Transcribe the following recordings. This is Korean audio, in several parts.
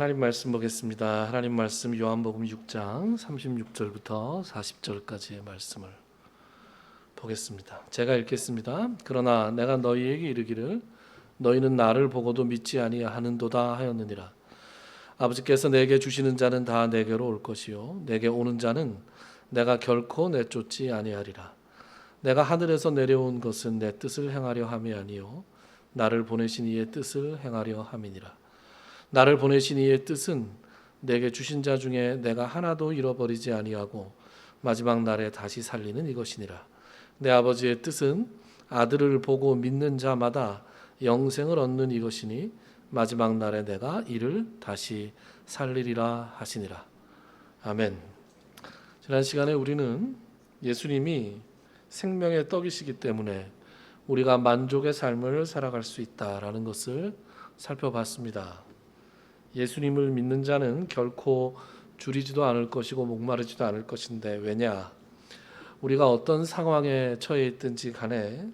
하나님 말씀 보겠습니다. 하나님 말씀 요한복음 6장 36절부터 40절까지의 말씀을 보겠습니다. 제가 읽겠습니다. 그러나 내가 너희에게 이르기를 너희는 나를 보고도 믿지 아니하는도다 하였느니라. 아버지께서 내게 주시는 자는 다 내게로 올 것이요 내게 오는 자는 내가 결코 내쫓지 아니하리라. 내가 하늘에서 내려온 것은 내 뜻을 행하려 함이 아니요 나를 보내신 이의 뜻을 행하려 함이니라. 나를 보내신 이의 뜻은 내게 주신 자 중에 내가 하나도 잃어버리지 아니하고 마지막 날에 다시 살리는 이것이니라. 내 아버지의 뜻은 아들을 보고 믿는 자마다 영생을 얻는 이것이니 마지막 날에 내가 이를 다시 살리리라 하시니라. 아멘. 지난 시간에 우리는 예수님이 생명의 떡이시기 때문에 우리가 만족의 삶을 살아갈 수 있다라는 것을 살펴봤습니다. 예수님을 믿는 자는 결코 줄이지도 않을 것이고 목마르지도 않을 것인데, 왜냐? 우리가 어떤 상황에 처해 있든지 간에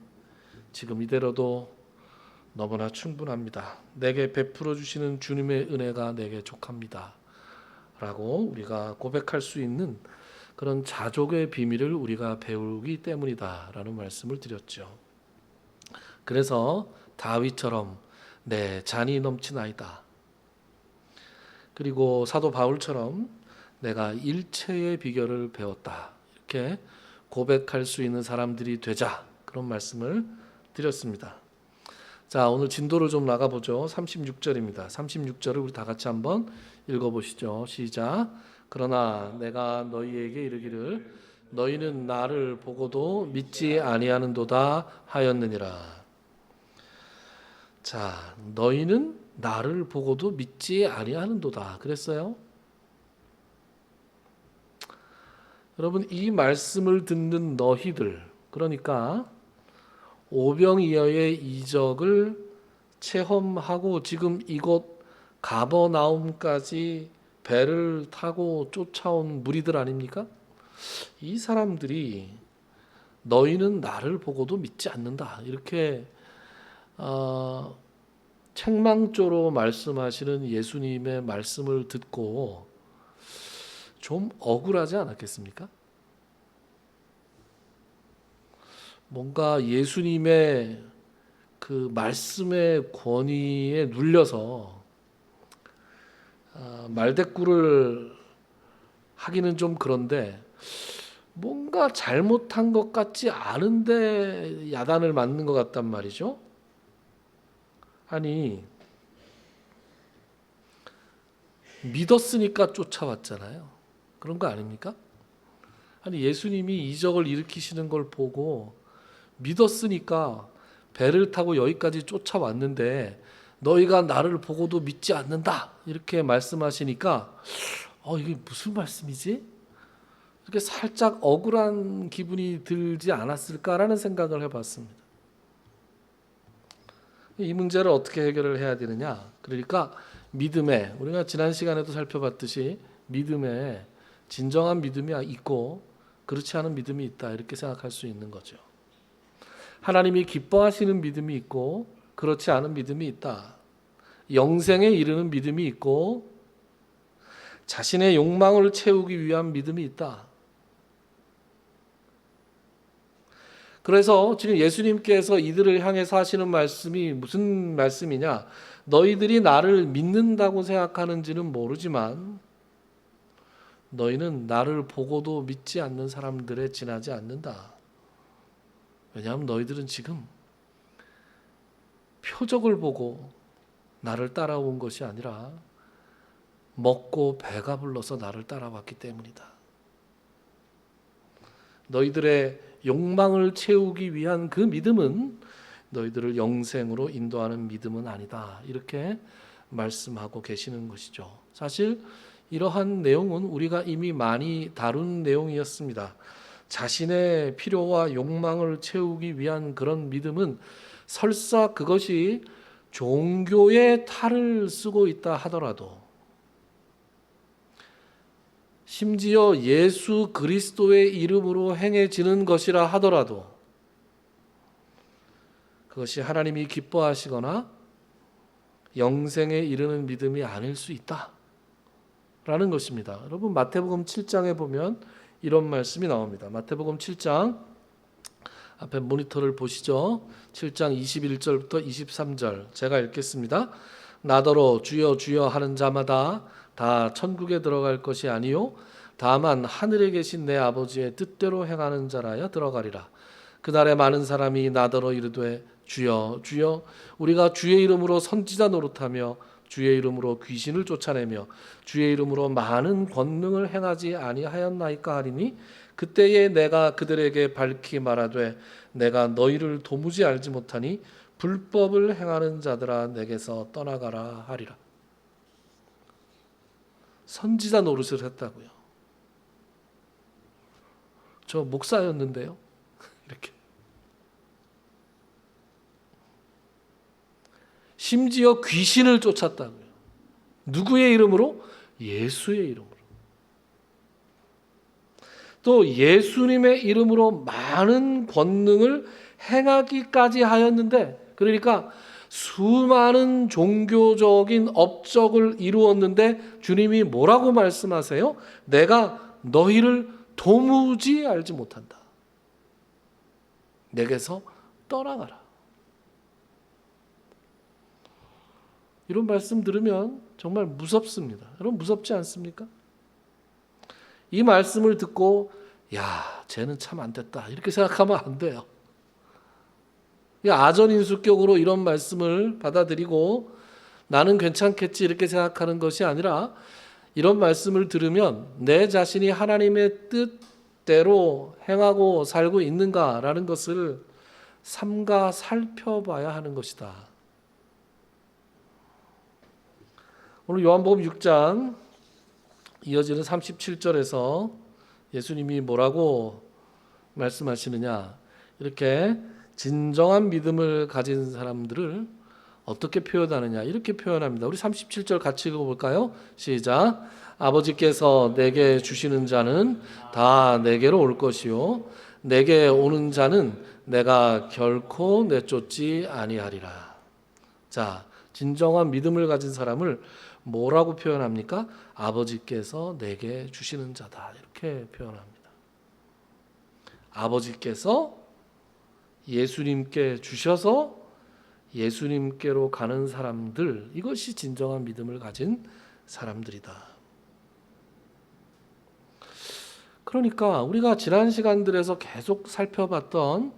지금 이대로도 너무나 충분합니다. 내게 베풀어 주시는 주님의 은혜가 내게 족합니다 라고 우리가 고백할 수 있는 그런 자족의 비밀을 우리가 배우기 때문이다 라는 말씀을 드렸죠. 그래서 다윗처럼 내 잔이 넘치나이다, 그리고 사도 바울처럼 내가 일체의 비결을 배웠다, 이렇게 고백할 수 있는 사람들이 되자, 그런 말씀을 드렸습니다. 자, 오늘 진도를 좀 나가보죠. 36절입니다. 36절을 우리 다 같이 한번 읽어보시죠. 시작. 그러나 내가 너희에게 이르기를 너희는 나를 보고도 믿지 아니하는도다 하였느니라. 자, 너희는 나를 보고도 믿지 아니하는도다 그랬어요. 여러분, 이 말씀을 듣는 너희들, 그러니까 오병이어의 이적을 체험하고 지금 이곳 가버나움까지 배를 타고 쫓아온 무리들 아닙니까? 이 사람들이 너희는 나를 보고도 믿지 않는다, 이렇게 책망조로 말씀하시는 예수님의 말씀을 듣고 좀 억울하지 않았겠습니까? 뭔가 예수님의 그 말씀의 권위에 눌려서 말대꾸를 하기는 좀 그런데, 뭔가 잘못한 것 같지 않은데 야단을 맞는 것 같단 말이죠. 아니, 믿었으니까 쫓아왔잖아요. 그런 거 아닙니까? 아니, 예수님이 이적을 일으키시는 걸 보고 믿었으니까 배를 타고 여기까지 쫓아왔는데 너희가 나를 보고도 믿지 않는다, 이렇게 말씀하시니까 이게 무슨 말씀이지? 이렇게 살짝 억울한 기분이 들지 않았을까라는 생각을 해봤습니다. 이 문제를 어떻게 해결을 해야 되느냐? 그러니까 믿음에, 우리가 지난 시간에도 살펴봤듯이 믿음에 진정한 믿음이 있고 그렇지 않은 믿음이 있다, 이렇게 생각할 수 있는 거죠. 하나님이 기뻐하시는 믿음이 있고 그렇지 않은 믿음이 있다. 영생에 이르는 믿음이 있고 자신의 욕망을 채우기 위한 믿음이 있다. 그래서 지금 예수님께서 이들을 향해서 하시는 말씀이 무슨 말씀이냐? 너희들이 나를 믿는다고 생각하는지는 모르지만 너희는 나를 보고도 믿지 않는 사람들에 지나지 않는다. 왜냐하면 너희들은 지금 표적을 보고 나를 따라온 것이 아니라 먹고 배가 불러서 나를 따라왔기 때문이다. 너희들의 욕망을 채우기 위한 그 믿음은 너희들을 영생으로 인도하는 믿음은 아니다, 이렇게 말씀하고 계시는 것이죠. 사실 이러한 내용은 우리가 이미 많이 다룬 내용이었습니다. 자신의 필요와 욕망을 채우기 위한 그런 믿음은 설사 그것이 종교의 탈을 쓰고 있다 하더라도, 심지어 예수 그리스도의 이름으로 행해지는 것이라 하더라도 그것이 하나님이 기뻐하시거나 영생에 이르는 믿음이 아닐 수 있다, 라는 것입니다. 여러분 마태복음 7장에 보면 이런 말씀이 나옵니다. 마태복음 7장 앞에 모니터를 보시죠. 7장 21절부터 23절 제가 읽겠습니다. 나더러 주여 주여 하는 자마다 다 천국에 들어갈 것이 아니요 다만 하늘에 계신 내 아버지의 뜻대로 행하는 자라야 들어가리라. 그날에 많은 사람이 나더러 이르되 주여 주여 우리가 주의 이름으로 선지자 노릇하며 주의 이름으로 귀신을 쫓아내며 주의 이름으로 많은 권능을 행하지 아니하였나이까 하리니 그때에 내가 그들에게 밝히 말하되 내가 너희를 도무지 알지 못하니 불법을 행하는 자들아 내게서 떠나가라 하리라. 선지자 노릇을 했다고요. 저 목사였는데요. 이렇게. 심지어 귀신을 쫓았다고요. 누구의 이름으로? 예수의 이름으로. 또 예수님의 이름으로 많은 권능을 행하기까지 하였는데, 그러니까 수많은 종교적인 업적을 이루었는데 주님이 뭐라고 말씀하세요? 내가 너희를 도무지 알지 못한다. 내게서 떠나가라. 이런 말씀 들으면 정말 무섭습니다. 여러분 무섭지 않습니까? 이 말씀을 듣고 야, 쟤는 참 안 됐다 이렇게 생각하면 안 돼요. 아전인수격으로 이런 말씀을 받아들이고 나는 괜찮겠지 이렇게 생각하는 것이 아니라 이런 말씀을 들으면 내 자신이 하나님의 뜻대로 행하고 살고 있는가라는 것을 삼가 살펴봐야 하는 것이다. 오늘 요한복음 6장 이어지는 37절에서 예수님이 뭐라고 말씀하시느냐, 이렇게 진정한 믿음을 가진 사람들을 어떻게 표현하느냐 이렇게 표현합니다. 우리 37절 같이 읽어볼까요? 시작. 아버지께서 내게 주시는 자는 다 내게로 올 것이요 내게 오는 자는 내가 결코 내쫓지 아니하리라. 자, 진정한 믿음을 가진 사람을 뭐라고 표현합니까? 아버지께서 내게 주시는 자다 이렇게 표현합니다. 아버지께서 예수님께 주셔서 예수님께로 가는 사람들, 이것이 진정한 믿음을 가진 사람들이다. 그러니까 우리가 지난 시간들에서 계속 살펴봤던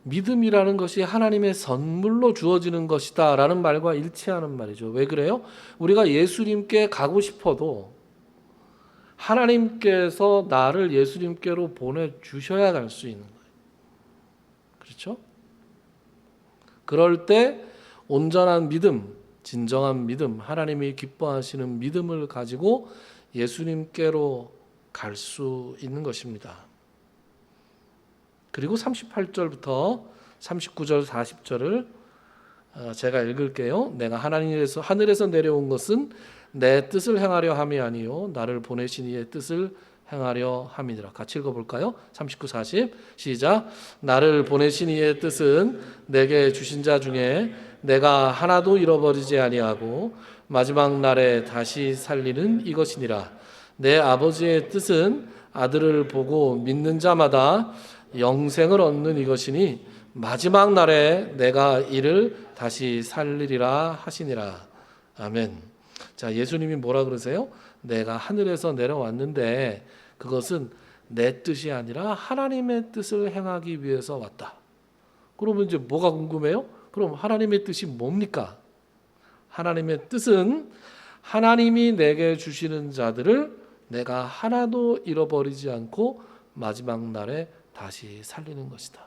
믿음이라는 것이 하나님의 선물로 주어지는 것이다 라는 말과 일치하는 말이죠. 왜 그래요? 우리가 예수님께 가고 싶어도 하나님께서 나를 예수님께로 보내주셔야 갈 수 있는 거예요. 그렇죠? 그럴 때 온전한 믿음, 진정한 믿음, 하나님이 기뻐하시는 믿음을 가지고 예수님께로 갈 수 있는 것입니다. 그리고 38절부터 39절 40절을 제가 읽을게요. 내가 하늘에서 내려온 것은 내 뜻을 행하려 함이 아니요 나를 보내신 이의 뜻을 행하려 함이니라. 같이 읽어볼까요? 39, 40 시작. 나를 보내신 이의 뜻은 내게 주신 자 중에 내가 하나도 잃어버리지 아니하고 마지막 날에 다시 살리는 이것이니라. 내 아버지의 뜻은 아들을 보고 믿는 자마다 영생을 얻는 이것이니 마지막 날에 내가 이를 다시 살리리라 하시니라. 아멘. 자, 예수님이 뭐라 그러세요? 내가 하늘에서 내려왔는데 그것은 내 뜻이 아니라 하나님의 뜻을 행하기 위해서 왔다. 그러면 이제 뭐가 궁금해요? 그럼 하나님의 뜻이 뭡니까? 하나님의 뜻은 하나님이 내게 주시는 자들을 내가 하나도 잃어버리지 않고 마지막 날에 다시 살리는 것이다.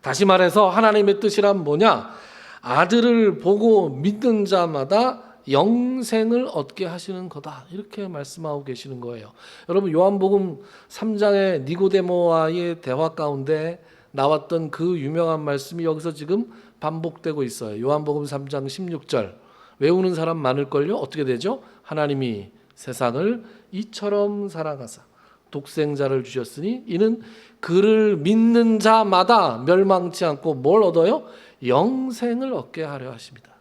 다시 말해서 하나님의 뜻이란 뭐냐? 아들을 보고 믿는 자마다 영생을 얻게 하시는 거다. 이렇게 말씀하고 계시는 거예요. 여러분 요한복음 3장의 니고데모와의 대화 가운데 나왔던 그 유명한 말씀이 여기서 지금 반복되고 있어요. 요한복음 3장 16절 외우는 사람 많을걸요. 어떻게 되죠? 하나님이 세상을 이처럼 사랑하사 독생자를 주셨으니 이는 그를 믿는 자마다 멸망치 않고 뭘 얻어요? 영생을 얻게 하려 하십니다.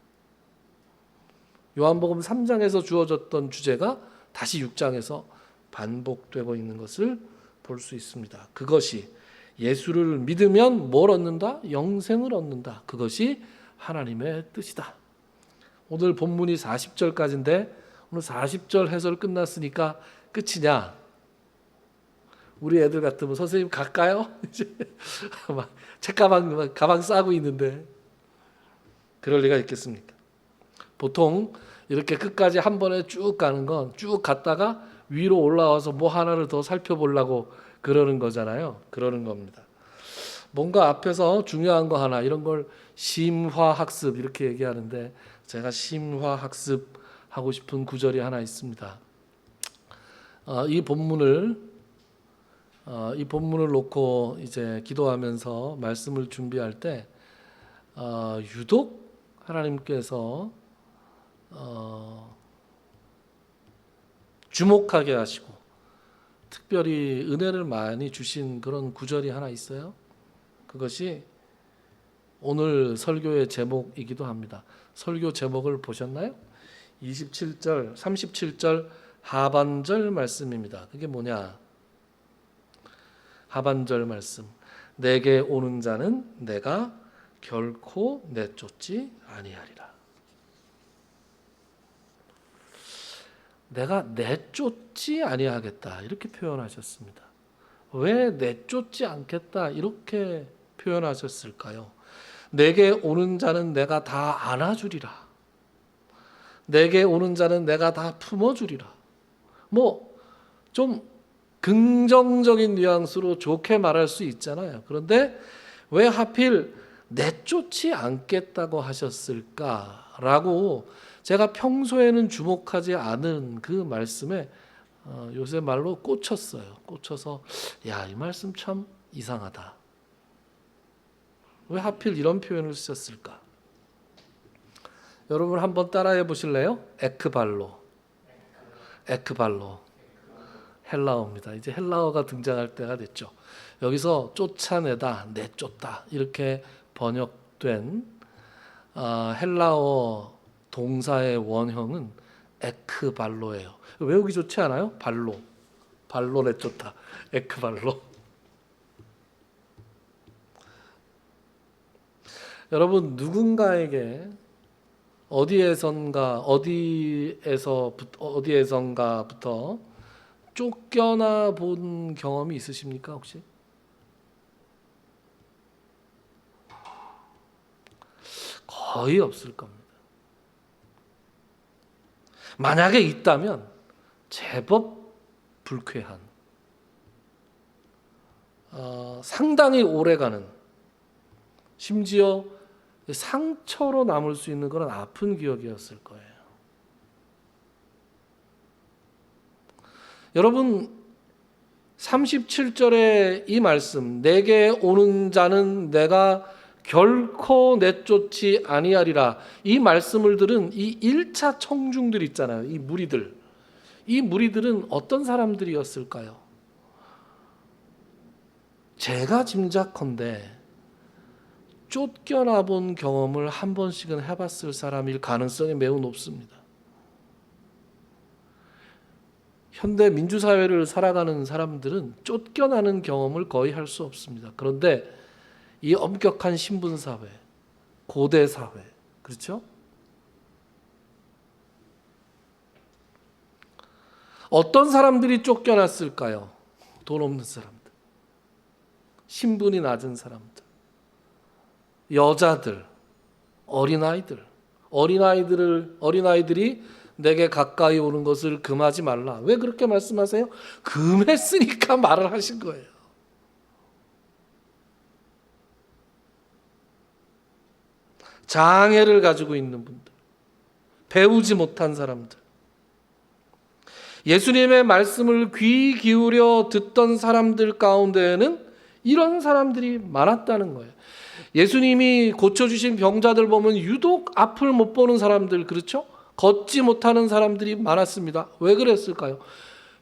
요한복음 3장에서 주어졌던 주제가 다시 6장에서 반복되고 있는 것을 볼 수 있습니다. 그것이 예수를 믿으면 뭘 얻는다? 영생을 얻는다. 그것이 하나님의 뜻이다. 오늘 본문이 40절까지인데 오늘 40절 해설 끝났으니까 끝이냐? 우리 애들 같으면 선생님 갈까요? 이제 막 책가방 가방 싸고 있는데 그럴 리가 있겠습니까? 보통 이렇게 끝까지 한 번에 쭉 가는 건 쭉 갔다가 위로 올라와서 뭐 하나를 더 살펴보려고 그러는 거잖아요. 그러는 겁니다. 뭔가 앞에서 중요한 거 하나 이런 걸 심화학습 이렇게 얘기하는데 제가 심화학습 하고 싶은 구절이 하나 있습니다. 이 본문을 놓고 이제 기도하면서 말씀을 준비할 때 유독 하나님께서 주목하게 하시고 특별히 은혜를 많이 주신 그런 구절이 하나 있어요. 그것이 오늘 설교의 제목이기도 합니다. 설교 제목을 보셨나요? 27절, 37절 하반절 말씀입니다. 그게 뭐냐? 하반절 말씀. 내게 오는 자는 내가 결코 내쫓지 아니하리라. 내가 내쫓지 아니하겠다 이렇게 표현하셨습니다. 왜 내쫓지 않겠다 이렇게 표현하셨을까요? 내게 오는 자는 내가 다 안아주리라. 내게 오는 자는 내가 다 품어주리라. 뭐 좀 긍정적인 뉘앙스로 좋게 말할 수 있잖아요. 그런데 왜 하필 내쫓지 않겠다고 하셨을까라고 제가 평소에는 주목하지 않은 그 말씀에 요새 말로 꽂혔어요. 꽂혀서 이 말씀 참 이상하다. 왜 하필 이런 표현을 쓰셨을까? 여러분 한번 따라해 보실래요? 에크발로. 헬라어입니다. 이제 헬라어가 등장할 때가 됐죠. 여기서 쫓아내다, 내쫓다 이렇게 번역된 헬라어 동사의 원형은 에크발로예요. 외우기 좋지 않아요? 발로 내쫓다. 에크발로. 여러분 누군가에게 어디에선가부터 쫓겨나 본 경험이 있으십니까 혹시? 거의 없을 겁니다. 만약에 있다면 제법 불쾌한 상당히 오래가는 심지어 상처로 남을 수 있는 그런 아픈 기억이었을 거예요. 여러분 37절의 이 말씀 내게 오는 자는 내가 결코 내쫓지 아니하리라 이 말씀을 들은 이 1차 청중들 있잖아요. 이 무리들은 어떤 사람들이었을까요? 제가 짐작컨대 쫓겨나 본 경험을 한 번씩은 해봤을 사람일 가능성이 매우 높습니다. 현대 민주사회를 살아가는 사람들은 쫓겨나는 경험을 거의 할 수 없습니다. 그런데 이 엄격한 신분사회, 고대사회, 그렇죠? 어떤 사람들이 쫓겨났을까요? 돈 없는 사람들, 신분이 낮은 사람들, 여자들, 어린아이들이 내게 가까이 오는 것을 금하지 말라. 왜 그렇게 말씀하세요? 금했으니까 말을 하신 거예요. 장애를 가지고 있는 분들, 배우지 못한 사람들, 예수님의 말씀을 귀 기울여 듣던 사람들 가운데에는 이런 사람들이 많았다는 거예요. 예수님이 고쳐주신 병자들 보면 유독 앞을 못 보는 사람들, 그렇죠? 걷지 못하는 사람들이 많았습니다. 왜 그랬을까요?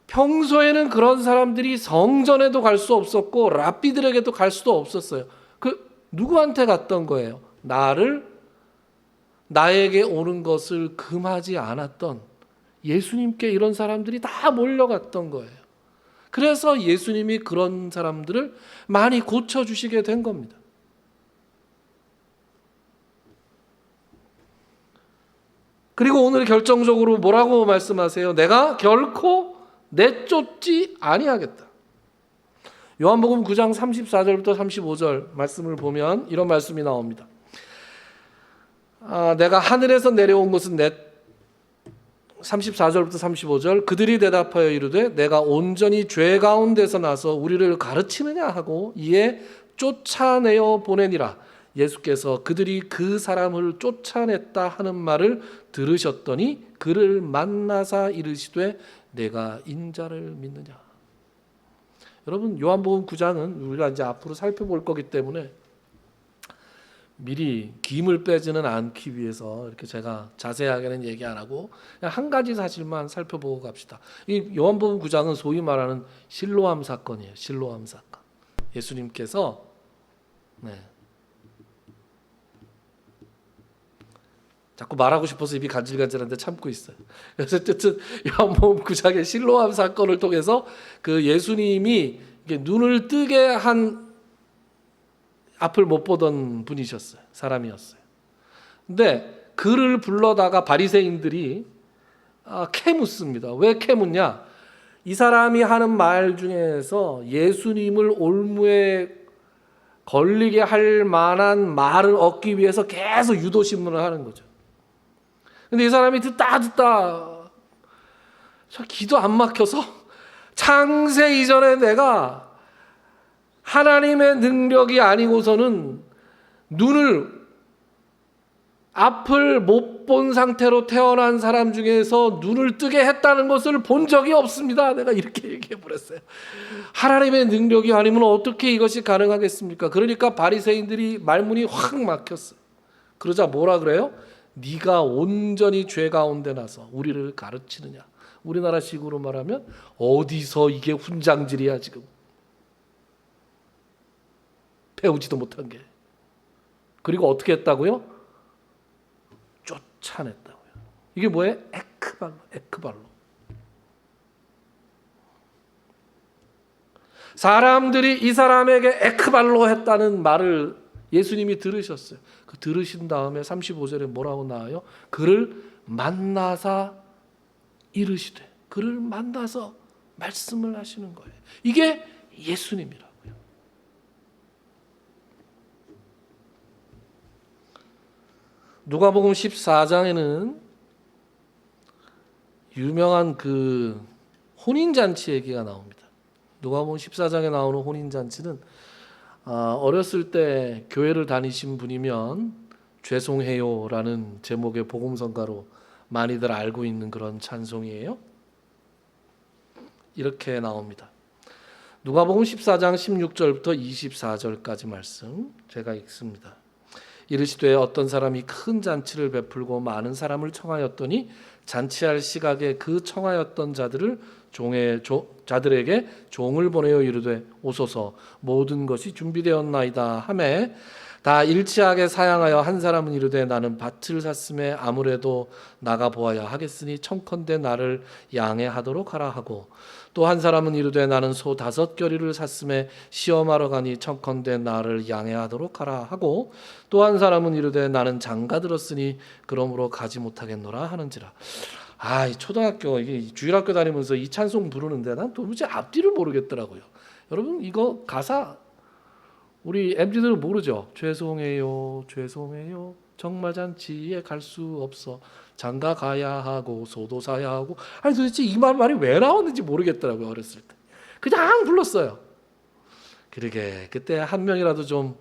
평소에는 그런 사람들이 성전에도 갈 수 없었고 랍비들에게도 갈 수도 없었어요. 그 누구한테 갔던 거예요? 나를 나에게 오는 것을 금하지 않았던 예수님께 이런 사람들이 다 몰려갔던 거예요. 그래서 예수님이 그런 사람들을 많이 고쳐주시게 된 겁니다. 그리고 오늘 결정적으로 뭐라고 말씀하세요? 내가 결코 내쫓지 아니하겠다. 요한복음 9장 34절부터 35절 말씀을 보면 이런 말씀이 나옵니다. 내가 하늘에서 내려온 것은 34절부터 35절 그들이 대답하여 이르되 내가 온전히 죄 가운데서 나서 우리를 가르치느냐 하고 이에 쫓아내어 보내니라. 예수께서 그들이 그 사람을 쫓아냈다 하는 말을 들으셨더니 그를 만나사 이르시되 내가 인자를 믿느냐. 여러분 요한복음 9장은 우리가 이제 앞으로 살펴볼 거기 때문에 미리 김을 빼지는 않기 위해서 이렇게 제가 자세하게는 얘기 안 하고 그냥 한 가지 사실만 살펴보고 갑시다. 이 요한복음 9장은 소위 말하는 실로암 사건이에요. 실로암 사건. 예수님께서 자꾸 말하고 싶어서 입이 간질간질한데 참고 있어요. 그래서 어쨌든 요한복음 9장의 실로암 사건을 통해서 그 예수님이 눈을 뜨게 한 앞을 못 보던 분이셨어요. 사람이었어요. 근데 그를 불러다가 바리새인들이 캐묻습니다. 왜 캐묻냐? 이 사람이 하는 말 중에서 예수님을 올무에 걸리게 할 만한 말을 얻기 위해서 계속 유도신문을 하는 거죠. 근데 이 사람이 듣다 기도 안 막혀서 창세 이전에 내가 하나님의 능력이 아니고서는 앞을 못 본 상태로 태어난 사람 중에서 눈을 뜨게 했다는 것을 본 적이 없습니다. 내가 이렇게 얘기해 버렸어요. 하나님의 능력이 아니면 어떻게 이것이 가능하겠습니까? 그러니까 바리새인들이 말문이 확 막혔어요. 그러자 뭐라 그래요? 네가 온전히 죄 가운데 나서 우리를 가르치느냐. 우리나라식으로 말하면 어디서 이게 훈장질이야 지금. 배우지도 못한 게. 그리고 어떻게 했다고요? 쫓아냈다고요. 이게 뭐예요? 에크발로. 사람들이 이 사람에게 에크발로 했다는 말을 예수님이 들으셨어요. 그 들으신 다음에 35절에 뭐라고 나와요? 그를 만나사 이르시되. 그를 만나서 말씀을 하시는 거예요. 이게 예수님이라고요. 누가복음 14장에는 유명한 그 혼인잔치 얘기가 나옵니다. 누가복음 14장에 나오는 혼인잔치는 어렸을 때 교회를 다니신 분이면 죄송해요라는 제목의 복음성가로 많이들 알고 있는 그런 찬송이에요. 이렇게 나옵니다. 누가복음 14장 16절부터 24절까지 말씀 제가 읽습니다. 이르시되 어떤 사람이 큰 잔치를 베풀고 많은 사람을 청하였더니 잔치할 시각에 그 청하였던 자들에게 종을 보내어 이르되 오소서 모든 것이 준비되었나이다 하매 다 일치하게 사양하여 한 사람은 이르되 나는 밭을 샀음에 아무래도 나가 보아야 하겠으니 청컨대 나를 양해하도록 하라 하고 또 한 사람은 이르되 나는 소 5겨리를 샀음에 시험하러 가니 청컨대 나를 양해하도록 하라 하고 또 한 사람은 이르되 나는 장가 들었으니 그러므로 가지 못하겠노라 하는지라. 이 초등학교 이게 주일학교 다니면서 이 찬송 부르는데 난 도무지 앞뒤를 모르겠더라고요. 여러분 이거 가사 우리 MZ들은 모르죠. 죄송해요 정말 잔치에 갈 수 없어 장가 가야 하고 소도 사야 하고 도대체 이 말이 왜 나왔는지 모르겠더라고요. 어렸을 때 그냥 불렀어요. 그러게 그때 한 명이라도 좀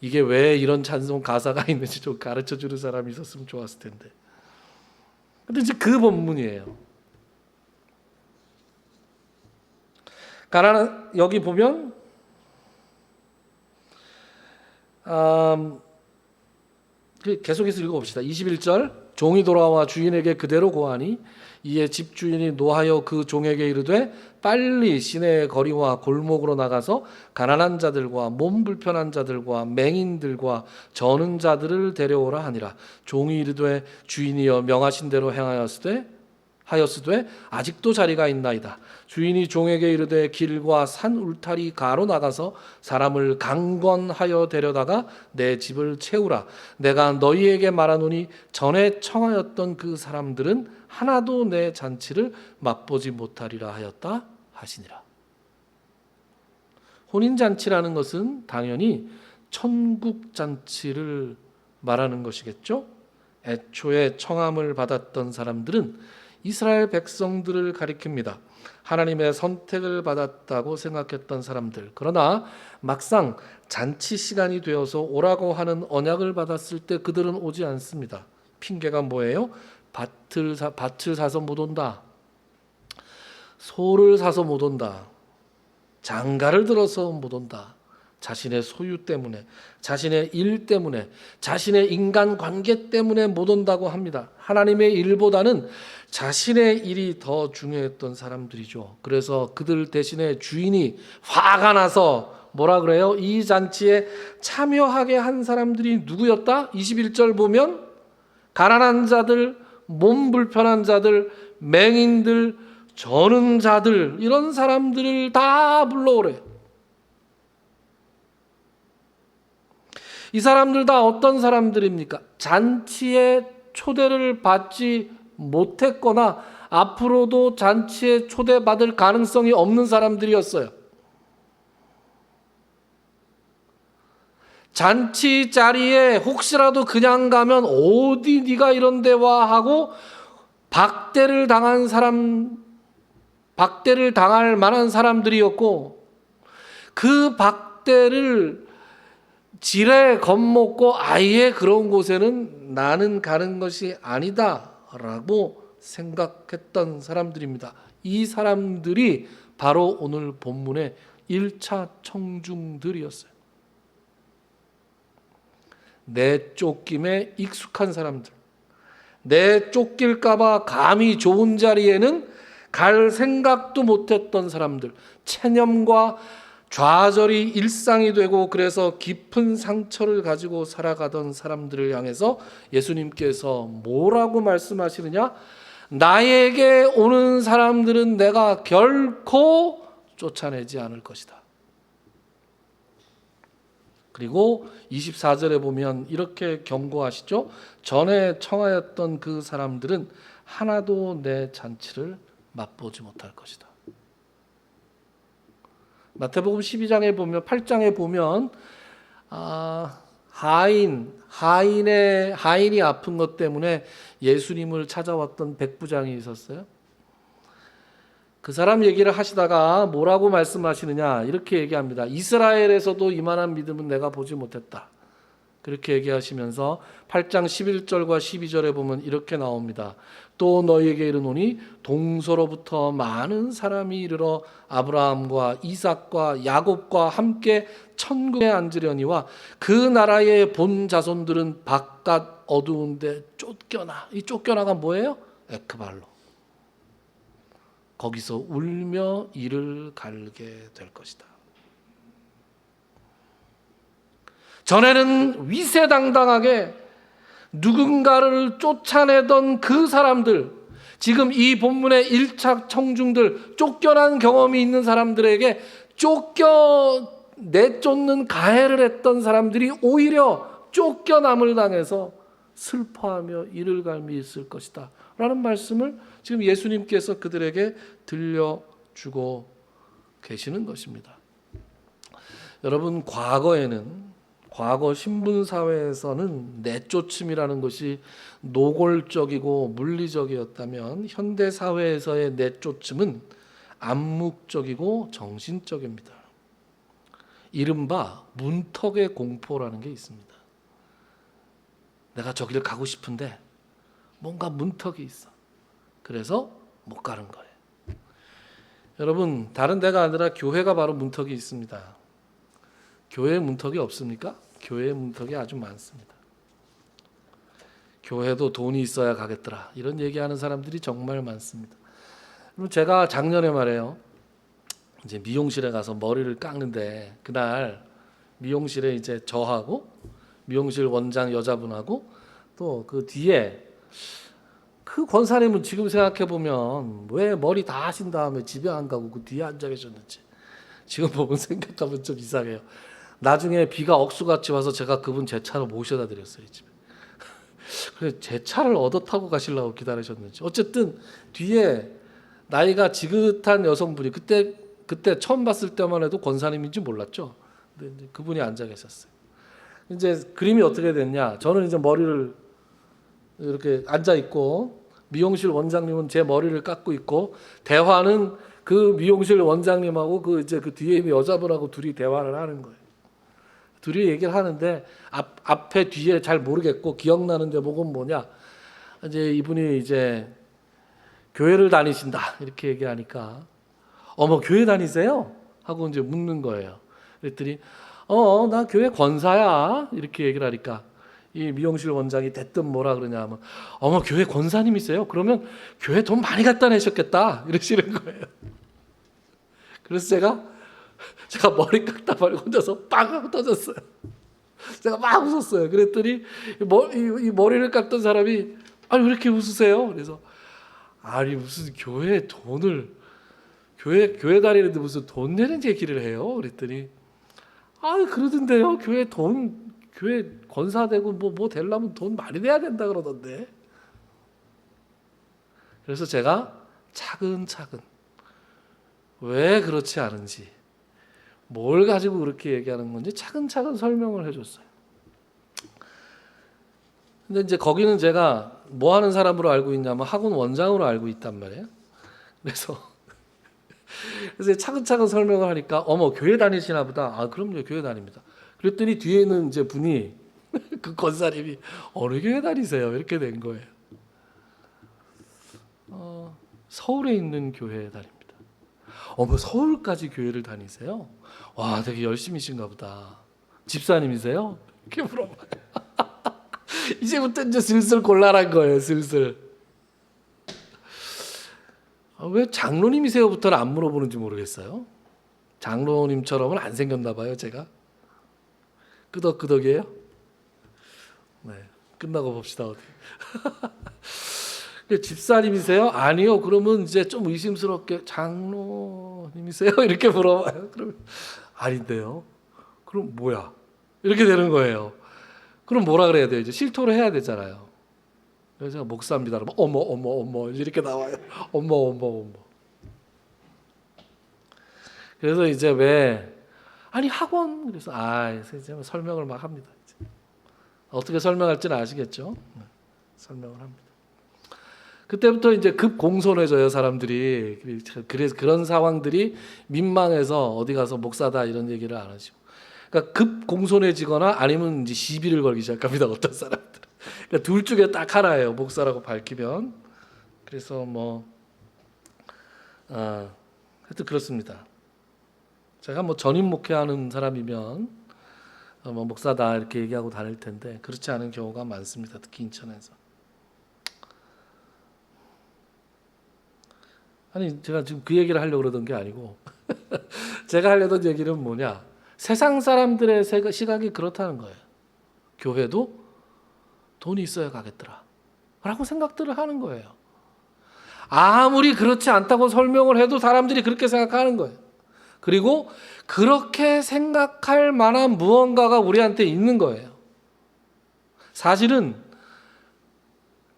이게 왜 이런 찬송 가사가 있는지 좀 가르쳐주는 사람이 있었으면 좋았을 텐데. 근데 이제 그 본문이에요. 여기 보면 계속해서 읽어봅시다. 21절 종이 돌아와 주인에게 그대로 고하니 이에 집주인이 노하여 그 종에게 이르되 빨리 시내의 거리와 골목으로 나가서 가난한 자들과 몸 불편한 자들과 맹인들과 저는 자들을 데려오라 하니라. 종이 이르되 주인이여 명하신 대로 하였으되 아직도 자리가 있나이다. 주인이 종에게 이르되 길과 산 울타리 가로 나가서 사람을 강권하여 데려다가 내 집을 채우라. 내가 너희에게 말하노니 전에 청하였던 그 사람들은 하나도 내 잔치를 맛보지 못하리라 하였다 하시니라. 혼인잔치라는 것은 당연히 천국잔치를 말하는 것이겠죠. 애초에 청함을 받았던 사람들은 이스라엘 백성들을 가리킵니다. 하나님의 선택을 받았다고 생각했던 사람들. 그러나 막상 잔치 시간이 되어서 오라고 하는 언약을 받았을 때 그들은 오지 않습니다. 핑계가 뭐예요? 밭을 사서 못 온다. 소를 사서 못 온다. 장가를 들어서 못 온다. 자신의 소유 때문에, 자신의 일 때문에, 자신의 인간관계 때문에 못 온다고 합니다. 하나님의 일보다는 자신의 일이 더 중요했던 사람들이죠. 그래서 그들 대신에 주인이 화가 나서 뭐라 그래요? 이 잔치에 참여하게 한 사람들이 누구였다? 21절 보면 가난한 자들, 몸 불편한 자들, 맹인들, 저는 자들, 이런 사람들을 다 불러오래. 이 사람들 다 어떤 사람들입니까? 잔치에 초대를 받지 못했거나 앞으로도 잔치에 초대받을 가능성이 없는 사람들이었어요. 잔치 자리에 혹시라도 그냥 가면 어디 네가 이런 데 와 하고 박대를 당할 만한 사람들이었고, 그 박대를 지레 겁먹고 아예 그런 곳에는 나는 가는 것이 아니다라고 생각했던 사람들입니다. 이 사람들이 바로 오늘 본문의 1차 청중들이었어요. 내 쫓김에 익숙한 사람들, 내 쫓길까 봐 감히 좋은 자리에는 갈 생각도 못했던 사람들, 체념과 좌절이 일상이 되고 그래서 깊은 상처를 가지고 살아가던 사람들을 향해서 예수님께서 뭐라고 말씀하시느냐? 나에게 오는 사람들은 내가 결코 쫓아내지 않을 것이다. 그리고 24절에 보면 이렇게 경고하시죠. 전에 청하였던 그 사람들은 하나도 내 잔치를 맛보지 못할 것이다. 마태복음 12장에 보면 8장에 보면 하인이 아픈 것 때문에 예수님을 찾아왔던 백부장이 있었어요. 그 사람 얘기를 하시다가 뭐라고 말씀하시느냐 이렇게 얘기합니다. 이스라엘에서도 이만한 믿음은 내가 보지 못했다. 그렇게 얘기하시면서 8장 11절과 12절에 보면 이렇게 나옵니다. 또 너희에게 이르노니 동서로부터 많은 사람이 이르러 아브라함과 이삭과 야곱과 함께 천국에 앉으려니와 그 나라의 본 자손들은 바깥 어두운데 쫓겨나. 이 쫓겨나가 뭐예요? 에크발로. 거기서 울며 이를 갈게 될 것이다. 전에는 위세당당하게 누군가를 쫓아내던 그 사람들, 지금 이 본문의 1차 청중들, 쫓겨난 경험이 있는 사람들에게 내쫓는 가해를 했던 사람들이 오히려 쫓겨남을 당해서 슬퍼하며 이를 갈미 있을 것이다 라는 말씀을 지금 예수님께서 그들에게 들려주고 계시는 것입니다. 여러분, 과거 신분사회에서는 내쫓음이라는 것이 노골적이고 물리적이었다면 현대사회에서의 내쫓음은 암묵적이고 정신적입니다. 이른바 문턱의 공포라는 게 있습니다. 내가 저기를 가고 싶은데 뭔가 문턱이 있어. 그래서 못 가는 거예요. 여러분, 다른 데가 아니라 교회가 바로 문턱이 있습니다. 교회에 문턱이 없습니까? 교회에 문턱이 아주 많습니다. 교회도 돈이 있어야 가겠더라. 이런 얘기하는 사람들이 정말 많습니다. 그럼 제가 작년에 말이에요. 이제 미용실에 가서 머리를 깎는데 그날 미용실에 이제 저하고 미용실 원장 여자분하고 또 그 뒤에 그 권사님은 지금 생각해 보면 왜 머리 다 하신 다음에 집에 안 가고 그 뒤에 앉아 계셨는지 지금 보면 생각하면 좀 이상해요. 나중에 비가 억수같이 와서 제가 그분 제 차로 모셔다 드렸어요, 집에. 그래서 제 차를 얻어 타고 가시려고 기다리셨는지. 어쨌든 뒤에 나이가 지긋한 여성분이 그때 처음 봤을 때만 해도 권사님인지 몰랐죠. 근데 이제 그분이 앉아 계셨어요. 이제 그림이 어떻게 됐냐? 저는 이제 머리를 이렇게 앉아 있고 미용실 원장님은 제 머리를 깎고 있고 대화는 그 미용실 원장님하고 그 이제 그 뒤에 있는 여자분하고 둘이 대화를 하는 거예요. 둘이 얘기를 하는데 앞에 뒤에 잘 모르겠고 기억나는 대목은 뭐냐? 이제 이분이 이제 교회를 다니신다 이렇게 얘기하니까 어머 교회 다니세요? 하고 이제 묻는 거예요. 그랬더니 나 교회 권사야 이렇게 얘기를 하니까 이 미용실 원장이 대뜸 뭐라 그러냐 하면 어머 교회 권사님이세요? 그러면 교회 돈 많이 갖다 내셨겠다 이러시는 거예요. 그래서 제가 머리 깎다 말고 혼자서 빵 하고 터졌어요. 제가 막 웃었어요. 그랬더니 이 머리를 깎던 사람이 아니 왜 이렇게 웃으세요? 그래서 아니 무슨 교회 돈을 교회 다니는데 무슨 돈 내는 얘기를 해요? 그랬더니 그러던데요. 교회 권사되고 뭐 되려면 돈 많이 내야 된다 그러던데. 그래서 제가 차근차근 왜 그렇지 않은지 뭘 가지고 그렇게 얘기하는 건지 차근차근 설명을 해줬어요. 근데 이제 거기는 제가 뭐 하는 사람으로 알고 있냐면 학원 원장으로 알고 있단 말이에요. 그래서 차근차근 설명을 하니까 어머 교회 다니시나 보다. 그럼요 교회 다닙니다. 그랬더니 뒤에 있는 이제 분이 그 권사님이 어느 교회 다니세요? 이렇게 된 거예요. 서울에 있는 교회에 다닙니다. 어머 서울까지 교회를 다니세요? 와 되게 열심히신가 보다. 집사님이세요? 이렇게 물어봐요. 이제부터 이제 슬슬 곤란한 거예요. 슬슬. 왜 장로님이세요부터는 안 물어보는지 모르겠어요. 장로님처럼은 안 생겼나 봐요. 제가. 끄덕끄덕이에요? 네. 끝나고 봅시다. 어디. 집사님이세요? 아니요. 그러면 이제 좀 의심스럽게 장로님이세요? 이렇게 물어봐요. 그러면 아닌데요. 그럼 뭐야? 이렇게 되는 거예요. 그럼 뭐라 그래야 돼요? 이제 실토를 해야 되잖아요. 그래서 제가 목사입니다. 그러면 어머 이렇게 나와요. 어머. 그래서 이제 아니 학원 그래서 이제 설명을 막 합니다. 이제. 어떻게 설명할지는 아시겠죠? 설명을 합니다. 그때부터 이제 급 공손해져요 사람들이. 그래서 그런 상황들이 민망해서 어디 가서 목사다 이런 얘기를 안 하시고. 그러니까 급 공손해지거나 아니면 이제 시비를 걸기 시작합니다. 어떤 사람들은. 그러니까 둘 중에 딱 하나예요. 목사라고 밝히면. 그래서 하여튼 그렇습니다. 제가 전임 목회하는 사람이면 목사다 이렇게 얘기하고 다닐 텐데 그렇지 않은 경우가 많습니다. 특히 인천에서. 아니 제가 지금 그 얘기를 하려고 그러던 게 아니고 제가 하려던 얘기는 뭐냐. 세상 사람들의 시각이 그렇다는 거예요. 교회도 돈이 있어야 가겠더라 라고 생각들을 하는 거예요. 아무리 그렇지 않다고 설명을 해도 사람들이 그렇게 생각하는 거예요. 그리고 그렇게 생각할 만한 무언가가 우리한테 있는 거예요. 사실은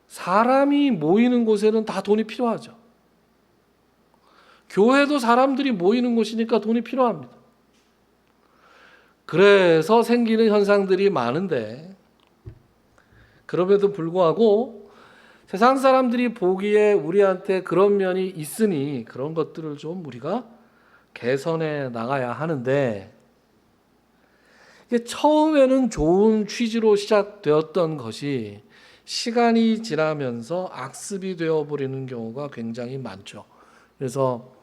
사람이 모이는 곳에는 다 돈이 필요하죠. 교회도 사람들이 모이는 곳이니까 돈이 필요합니다. 그래서 생기는 현상들이 많은데 그럼에도 불구하고 세상 사람들이 보기에 우리한테 그런 면이 있으니 그런 것들을 좀 우리가 개선해 나가야 하는데 이게 처음에는 좋은 취지로 시작되었던 것이 시간이 지나면서 악습이 되어버리는 경우가 굉장히 많죠. 그래서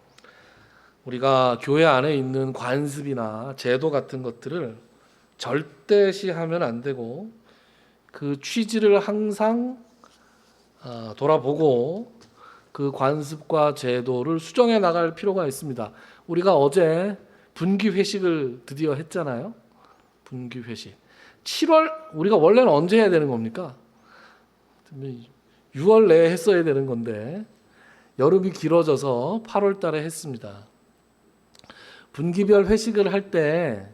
우리가 교회 안에 있는 관습이나 제도 같은 것들을 절대시하면 안 되고 그 취지를 항상 돌아보고 그 관습과 제도를 수정해 나갈 필요가 있습니다. 우리가 어제 분기 회식을 드디어 했잖아요. 분기 회식. 7월 우리가 원래는 언제 해야 되는 겁니까? 6월 내에 했어야 되는 건데 여름이 길어져서 8월 달에 했습니다. 분기별 회식을 할 때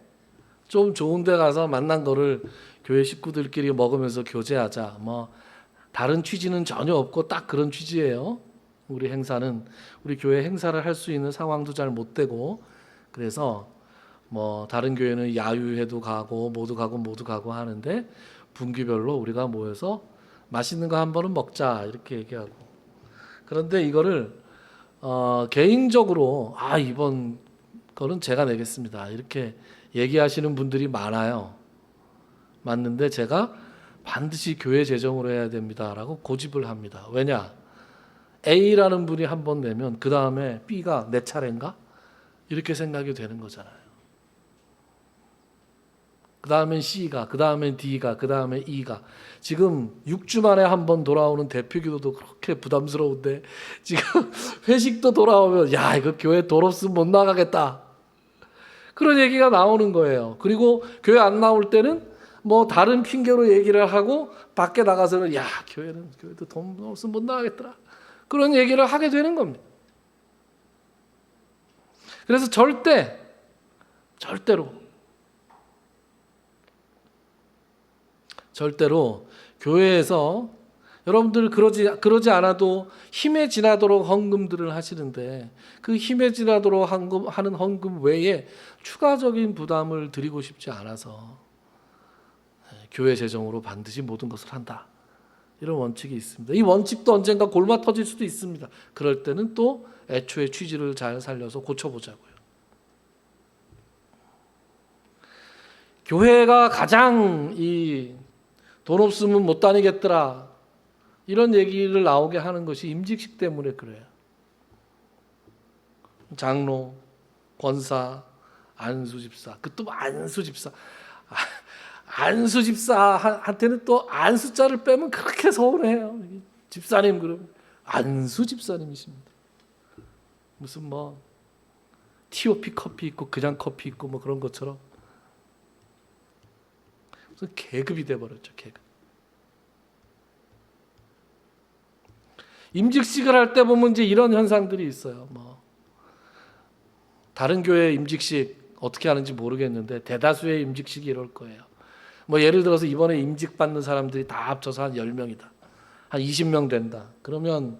좀 좋은 데 가서 만난 거를 교회 식구들끼리 먹으면서 교제하자. 뭐 다른 취지는 전혀 없고 딱 그런 취지예요. 우리 행사는 우리 교회 행사를 할 수 있는 상황도 잘 못 되고 그래서 뭐 다른 교회는 야유회도 가고 모두 가고 하는데 분기별로 우리가 모여서 맛있는 거 한 번은 먹자 이렇게 얘기하고 그런데 이거를 개인적으로 이번 거는 제가 내겠습니다 이렇게 얘기하시는 분들이 많아요. 맞는데 제가 반드시 교회 재정으로 해야 됩니다라고 고집을 합니다. 왜냐? A라는 분이 한 번 내면 그 다음에 B가 내 차례인가? 이렇게 생각이 되는 거잖아요. 그 다음엔 C가, 그 다음엔 D가, 그 다음에 E가. 지금 6주 만에 한 번 돌아오는 대표기도도 그렇게 부담스러운데 지금 회식도 돌아오면 야 이거 교회 돈 없으면 못 나가겠다. 그런 얘기가 나오는 거예요. 그리고 교회 안 나올 때는 뭐 다른 핑계로 얘기를 하고 밖에 나가서는 야 교회도 돈 없으면 못 나가겠더라. 그런 얘기를 하게 되는 겁니다. 그래서 절대로 교회에서 여러분들 그러지 않아도 힘에 지나도록 헌금들을 하시는데 그 힘에 지나도록 하는 헌금 외에 추가적인 부담을 드리고 싶지 않아서 교회 재정으로 반드시 모든 것을 한다. 이런 원칙이 있습니다. 이 원칙도 언젠가 골마 터질 수도 있습니다. 그럴 때는 또 애초에 취지를 잘 살려서 고쳐보자고요. 교회가 가장 돈 없으면 못 다니겠더라. 이런 얘기를 나오게 하는 것이 임직식 때문에 그래요. 장로, 권사, 안수집사. 그 또 안수집사. 안수집사한테는 또 안수자를 빼면 그렇게 서운해요. 집사님 그러면 안수집사님이십니다. 무슨 뭐 TOP 커피 있고 그냥 커피 있고 뭐 그런 것처럼 무슨 계급이 돼버렸죠. 계급. 임직식을 할 때 보면 이제 이런 현상들이 있어요. 뭐 다른 교회 임직식 어떻게 하는지 모르겠는데 대다수의 임직식이 이럴 거예요. 뭐 예를 들어서 이번에 임직 받는 사람들이 다 합쳐서 한 10명이다. 한 20명 된다. 그러면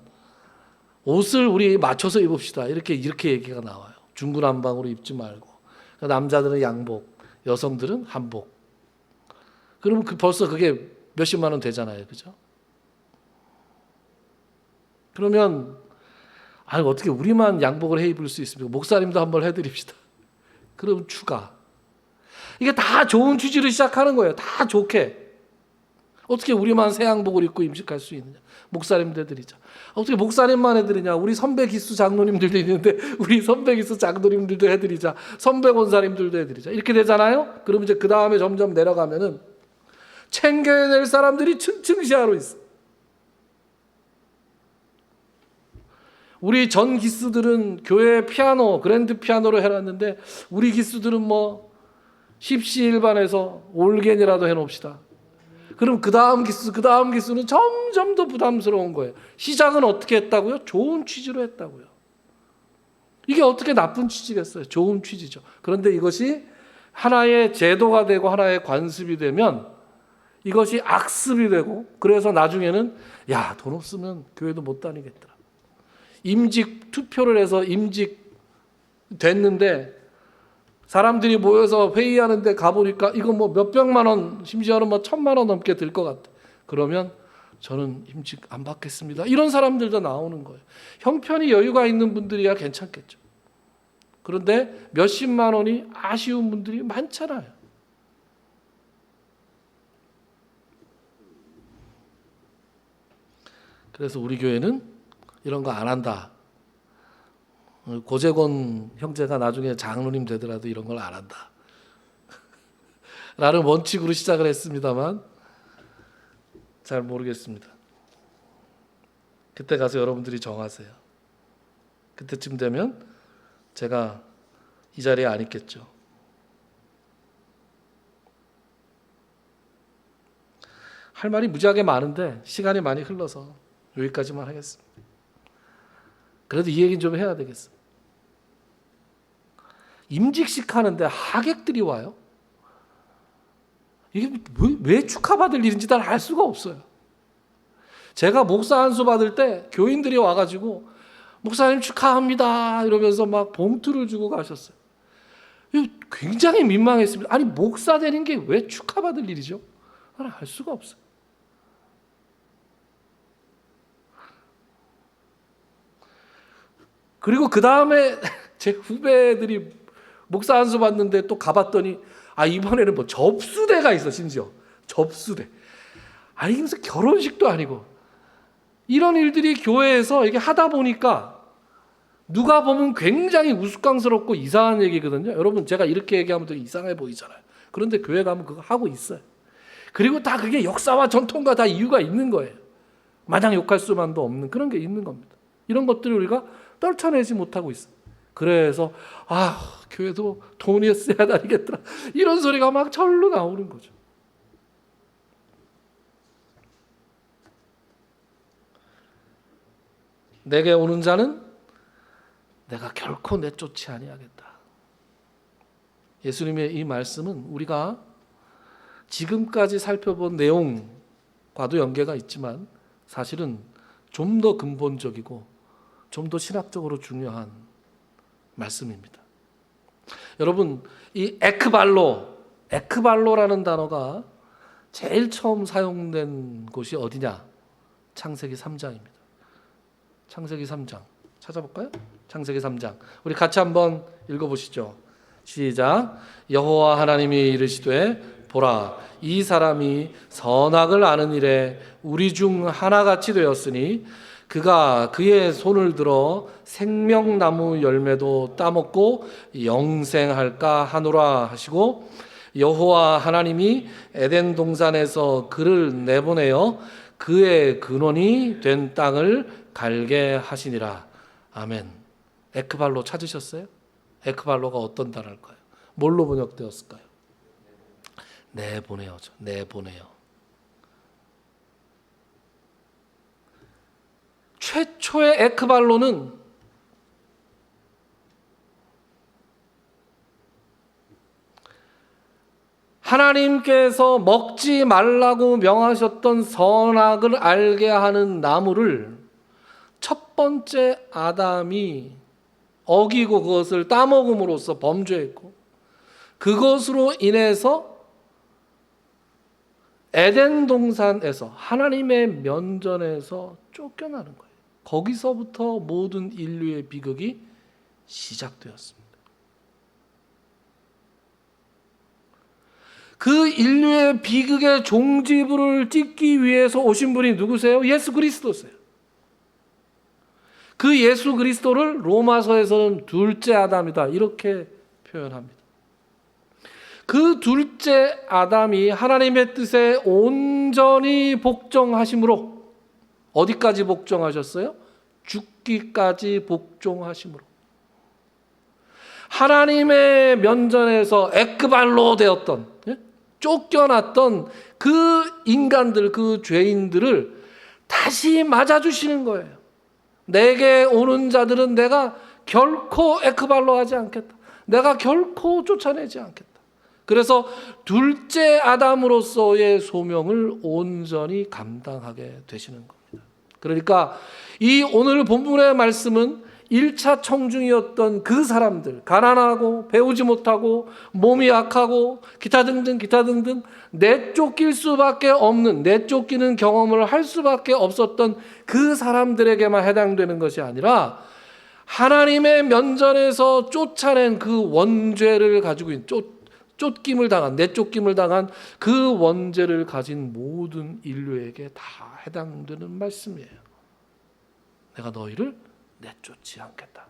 옷을 우리 맞춰서 입읍시다. 이렇게 얘기가 나와요. 중구난방으로 입지 말고. 남자들은 양복, 여성들은 한복. 그러면 벌써 그게 몇십만 원 되잖아요. 그죠? 그러면 어떻게 우리만 양복을 해 입을 수 있습니까? 목사님도 한번 해드립시다. 그럼 추가. 이게 다 좋은 취지로 시작하는 거예요. 다 좋게. 어떻게 우리만 새 양복을 입고 임직할 수 있느냐. 목사님도 해드리자. 어떻게 목사님만 해드리냐. 우리 선배 기수 장로님들도 있는데 우리 선배 기수 장로님들도 해드리자. 선배 권사님들도 해드리자. 이렇게 되잖아요. 그럼 이제 그 다음에 점점 내려가면은 챙겨야 될 사람들이 층층시하로 있어. 우리 전 기수들은 교회 피아노, 그랜드 피아노로 해놨는데 우리 기수들은 뭐 십시일반에서 올겐이라도 해놓읍시다. 그럼 그 다음 기수는 점점 더 부담스러운 거예요. 시작은 어떻게 했다고요? 좋은 취지로 했다고요. 이게 어떻게 나쁜 취지겠어요? 좋은 취지죠. 그런데 이것이 하나의 제도가 되고 하나의 관습이 되면 이것이 악습이 되고 그래서 나중에는 돈 없으면 교회도 못 다니겠더라. 임직 투표를 해서 임직 됐는데 사람들이 모여서 회의하는데 가보니까 이거 뭐 몇백만 원 심지어는 뭐 1,000만 원 넘게 들 것 같아. 그러면 저는 임직 안 받겠습니다. 이런 사람들도 나오는 거예요. 형편이 여유가 있는 분들이야 괜찮겠죠. 그런데 몇십만 원이 아쉬운 분들이 많잖아요. 그래서 우리 교회는 이런 거 안 한다. 고재권 형제가 나중에 장로님 되더라도 이런 걸 안 한다. 라는 원칙으로 시작을 했습니다만 잘 모르겠습니다. 그때 가서 여러분들이 정하세요. 그때쯤 되면 제가 이 자리에 안 있겠죠. 할 말이 무지하게 많은데 시간이 많이 흘러서 여기까지만 하겠습니다. 그래도 이 얘기는 좀 해야 되겠어. 임직식 하는데 하객들이 와요. 이게 왜 축하받을 일인지 난 알 수가 없어요. 제가 목사 안수 받을 때 교인들이 와가지고 목사님 축하합니다 이러면서 막 봉투를 주고 가셨어요. 굉장히 민망했습니다. 아니 목사 되는 게 왜 축하받을 일이죠? 나는 알 수가 없어요. 그리고 그 다음에 제 후배들이 목사 안수 받는데 또 가봤더니 이번에는 뭐 접수대가 있어. 심지어 접수대. 아니 무슨 결혼식도 아니고 이런 일들이 교회에서 이게 하다 보니까 누가 보면 굉장히 우스꽝스럽고 이상한 얘기거든요. 여러분 제가 이렇게 얘기하면 되게 이상해 보이잖아요. 그런데 교회 가면 그거 하고 있어요. 그리고 다 그게 역사와 전통과 다 이유가 있는 거예요. 마냥 욕할 수만도 없는 그런 게 있는 겁니다. 이런 것들을 우리가 떨쳐내지 못하고 있어요. 그래서 교회도 돈이 써야 다니겠더라 이런 소리가 막 절로 나오는 거죠. 내게 오는 자는 내가 결코 내쫓지 아니하겠다. 예수님의 이 말씀은 우리가 지금까지 살펴본 내용과도 연계가 있지만 사실은 좀 더 근본적이고 좀 더 신학적으로 중요한 말씀입니다. 여러분 이 에크발로라는 단어가 제일 처음 사용된 곳이 어디냐? 창세기 3장입니다. 창세기 3장 찾아볼까요? 창세기 3장 우리 같이 한번 읽어보시죠. 시작. 여호와 하나님이 이르시되 보라 이 사람이 선악을 아는 일에 우리 중 하나같이 되었으니 그가 그의 손을 들어 생명나무 열매도 따먹고 영생할까 하노라 하시고 여호와 하나님이 에덴 동산에서 그를 내보내어 그의 근원이 된 땅을 갈게 하시니라. 아멘. 에크발로 찾으셨어요? 에크발로가 어떤 단어일까요? 뭘로 번역되었을까요? 내보내어죠. 내보내어. 최초의 에크발로는 하나님께서 먹지 말라고 명하셨던 선악을 알게 하는 나무를 첫 번째 아담이 어기고 그것을 따먹음으로써 범죄했고 그것으로 인해서 에덴 동산에서 하나님의 면전에서 쫓겨나는 거예요. 거기서부터 모든 인류의 비극이 시작되었습니다. 그 인류의 비극의 종지부를 찍기 위해서 오신 분이 누구세요? 예수 그리스도세요. 그 예수 그리스도를 로마서에서는 둘째 아담이다 이렇게 표현합니다. 그 둘째 아담이 하나님의 뜻에 온전히 복종하심으로 어디까지 복종하셨어요? 죽기까지 복종하심으로 하나님의 면전에서 에크발로 되었던 쫓겨났던 그 인간들, 그 죄인들을 다시 맞아주시는 거예요. 내게 오는 자들은 내가 결코 에크발로 하지 않겠다. 내가 결코 쫓아내지 않겠다. 그래서 둘째 아담으로서의 소명을 온전히 감당하게 되시는 겁니다. 그러니까 이 오늘 본문의 말씀은 1차 청중이었던 그 사람들, 가난하고 배우지 못하고 몸이 약하고 기타 등등 내쫓길 수밖에 없는, 내쫓기는 경험을 할 수밖에 없었던 그 사람들에게만 해당되는 것이 아니라 하나님의 면전에서 쫓아낸 그 원죄를 가지고 있는 쫓김을 당한, 내쫓김을 당한 그 원죄를 가진 모든 인류에게 다 해당되는 말씀이에요. 내가 너희를 내쫓지 않겠다.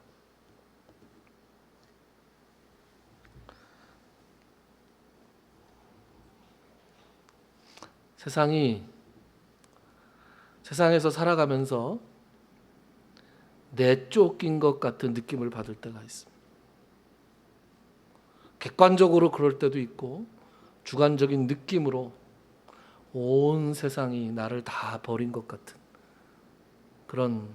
세상이 세상에서 살아가면서 내쫓긴 것 같은 느낌을 받을 때가 있습니다. 객관적으로 그럴 때도 있고 주관적인 느낌으로 온 세상이 나를 다 버린 것 같은 그런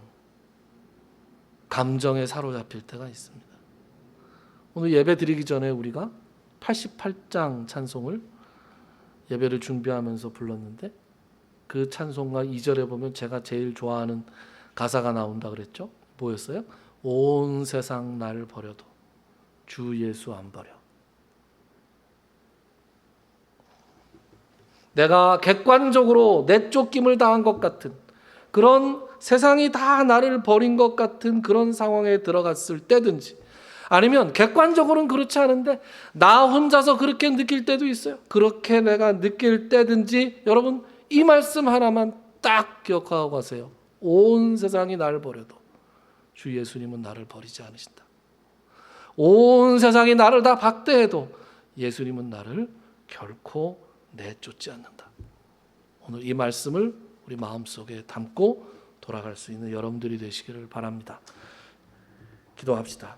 감정에 사로잡힐 때가 있습니다. 오늘 예배 드리기 전에 우리가 88장 찬송을 예배를 준비하면서 불렀는데 그 찬송가 2절에 보면 제가 제일 좋아하는 가사가 나온다 그랬죠. 뭐였어요? 온 세상 날 버려도 주 예수 안 버려. 내가 객관적으로 내쫓김을 당한 것 같은 그런 세상이 다 나를 버린 것 같은 그런 상황에 들어갔을 때든지 아니면 객관적으로는 그렇지 않은데 나 혼자서 그렇게 느낄 때도 있어요. 그렇게 내가 느낄 때든지 여러분 이 말씀 하나만 딱 기억하고 가세요. 온 세상이 나를 버려도 주 예수님은 나를 버리지 않으신다. 온 세상이 나를 다 박대해도 예수님은 나를 결코 내쫓지 않는다. 오늘 이 말씀을 우리 마음속에 담고 돌아갈 수 있는 여러분들이 되시기를 바랍니다. 기도합시다.